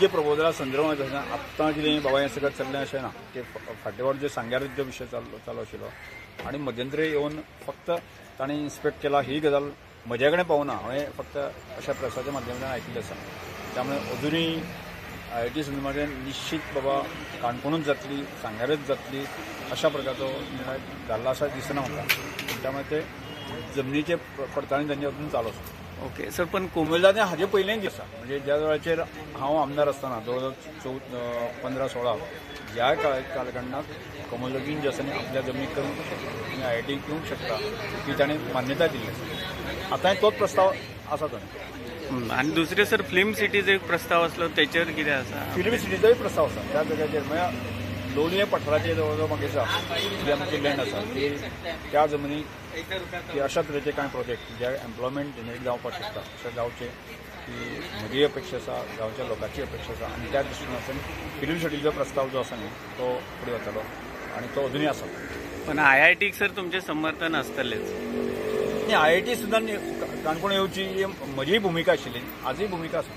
जमनीचे प्रपोजला संदर्भात आत्तां कितें बाबा हें सगळें चल्लें अशें ना की फाटले वर्स जे सांग्यार जो विशय चालू आशिल्लो आनी मध्यंतरी येवन फक्त तांणी इन्स्पेक्ट केला ही गजाल म्हजे कडेन पावना हांवें फक्त अशा प्रेसाच्या माध्यमांतल्यान आयिल्लें आसा त्यामुळे अजुनूय IIT संदर्भात निश्चित बाबा काणकोणूच जातली सांग्यारच जातली अशा प्रकारचो निर्णय जाल्लो असा दिसना म्हाका त्यामुळे ते जमनीचे पडताळणी तांचे अजून चालू आसा ओके सर पण कोमलदान हाजे पयलेच दिसा म्हणजे ज्या वेळाचेर हांव आमदार आसतना 2015-16 ह्या कालखंडात कोमलगीन जे आसा न्ही आपल्या जमनीक करून IIT करूंक शकता ही ताणें मान्यताय दिल्ली आसा आतांय तोच प्रस्ताव आसा ताणें आणि दुसरे सर फिल्म सिटीचो एक प्रस्ताव आसलो तेचेर कितें आसा फिल्म सिटीचोय प्रस्ताव आसा त्या जाग्याचेर म्हळ्यार लोलये पठाराचेर जवळ जवळ म्हाका दिसता जी आमची लँड आसा ती त्या जमनीक की अशा तरेचे कांय प्रोजेक्ट जे एम्प्लॉयमेंट जनरेट जावपाक शकता अशें जावचे की म्हजी अपेक्षा आसा गांवच्या लोकांची अपेक्षा आसा आनी त्या दृश्टीन फिल्म सिटीचो प्रस्ताव जो आसा न्ही तो फुडें वतलो आनी तो अजुनूय आसा पण IITक सर तुमचें समर्थन आसतलेंच IIT सुद्दां काणकोण येवची ही म्हजी भुमिका आशिल्ली आजूय भुमिका आसा